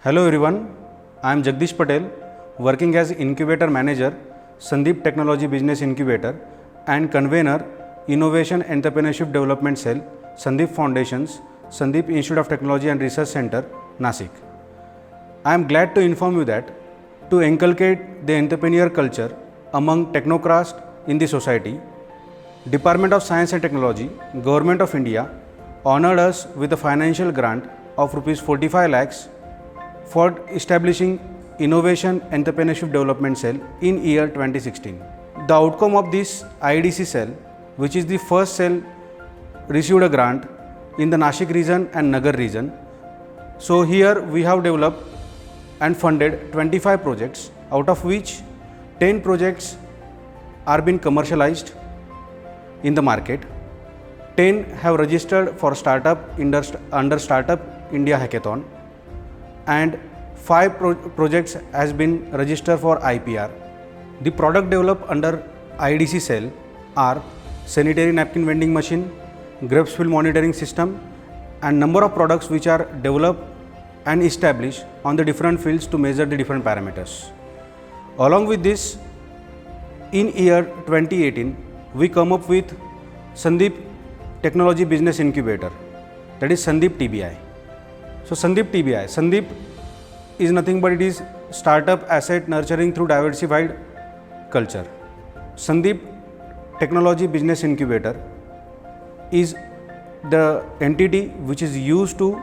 Hello everyone, I am Jagdish Patel, working as Incubator Manager, Sandeep Technology Business Incubator and Convener, Innovation Entrepreneurship Development Cell, Sandeep Foundations, Sandeep Institute of Technology and Research Center, Nasik. I am glad to inform you that to inculcate the entrepreneur culture among technocrats in the society, Department of Science and Technology, Government of India honored us with a financial grant of Rs 45 lakhs for establishing Innovation Entrepreneurship Development Cell in year 2016. The outcome of this IDC cell, which is the first cell received a grant in the Nashik region and Nagar region. So here we have developed and funded 25 projects, out of which 10 projects are being commercialized in the market. 10 have registered for startup under Startup India Hackathon, and 5 projects has been registered for IPR. The product developed under IDC cell are sanitary napkin vending machine, grapes field monitoring system, and number of products which are developed and established on the different fields to measure the different parameters. Along with this, in year 2018, we come up with Sandeep Technology Business Incubator, that is Sandeep TBI. So Sandeep TBI, Sandeep is nothing but it is startup asset nurturing through diversified culture. Sandeep Technology Business Incubator is the entity which is used to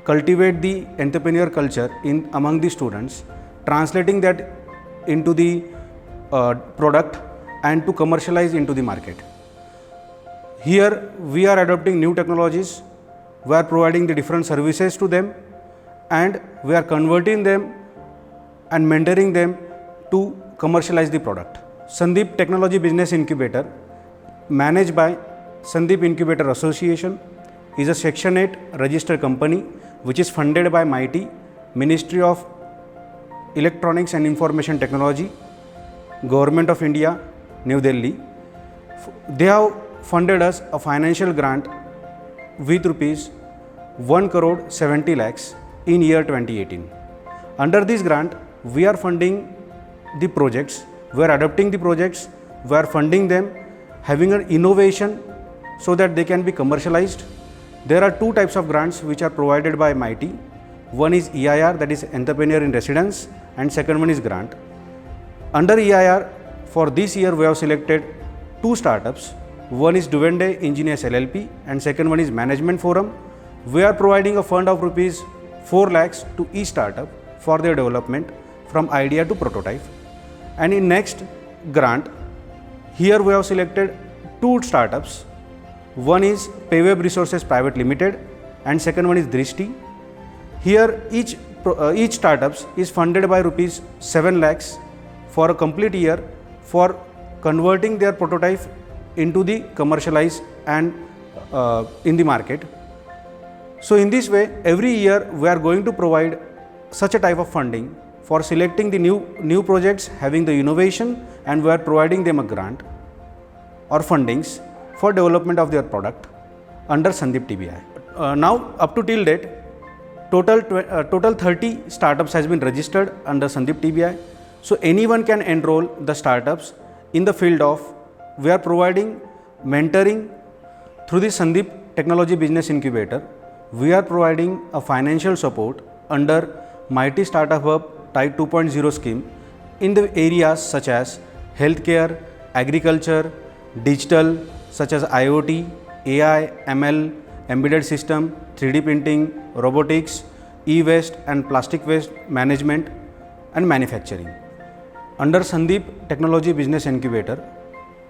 cultivate the entrepreneur culture among the students, translating that into the product and to commercialize into the market. Here we are adopting new technologies, we are providing the different services to them, and we are converting them and mentoring them to commercialize the product. Sandeep Technology Business Incubator, managed by Sandeep Incubator Association, is a Section 8 registered company which is funded by MeitY, Ministry of Electronics and Information Technology, Government of India, New Delhi. They have funded us a financial grant with Rs 1 crore 70 lakhs in year 2018. Under this grant, we are funding the projects, we are adopting the projects, we are funding them, having an innovation so that they can be commercialized. There are two types of grants which are provided by MeitY. One is EIR, that is Entrepreneur in Residence, and second one is grant. Under EIR, for this year we have selected 2 startups. One is Duvende Engineers LLP and second one is Management Forum. We are providing a fund of Rs 4 lakhs to each startup for their development from idea to prototype. And in next grant, here we have selected 2 startups. One is Payweb Resources Private Limited and second one is Drishti. Here each startups is funded by Rs 7 lakhs for a complete year for converting their prototype into the commercialized and in the market. So in this way, every year we are going to provide such a type of funding for selecting the new projects having the innovation, and we are providing them a grant or fundings for development of their product under Sandeep TBI. Now up to till date, total 30 startups has been registered under Sandeep TBI. So anyone can enroll the startups in the field of, we are providing mentoring through the Sandeep Technology Business Incubator. We are providing a financial support under MeitY Startup Hub Type 2.0 scheme in the areas such as healthcare, agriculture, digital such as IoT, AI, ML, embedded system, 3D printing, robotics, e-waste and plastic waste management and manufacturing. Under Sandeep Technology Business Incubator,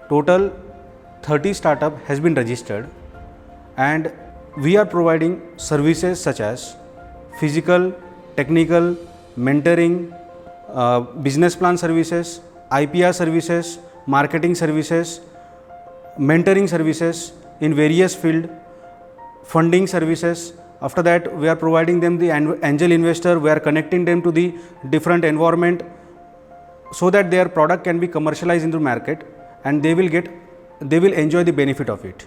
total 30 startup has been registered, and we are providing services such as physical, technical, mentoring, business plan services, IPR services, marketing services, mentoring services in various fields, funding services. After that, we are providing them the angel investor, we are connecting them to the different environment so that their product can be commercialized in the market and they will enjoy the benefit of it.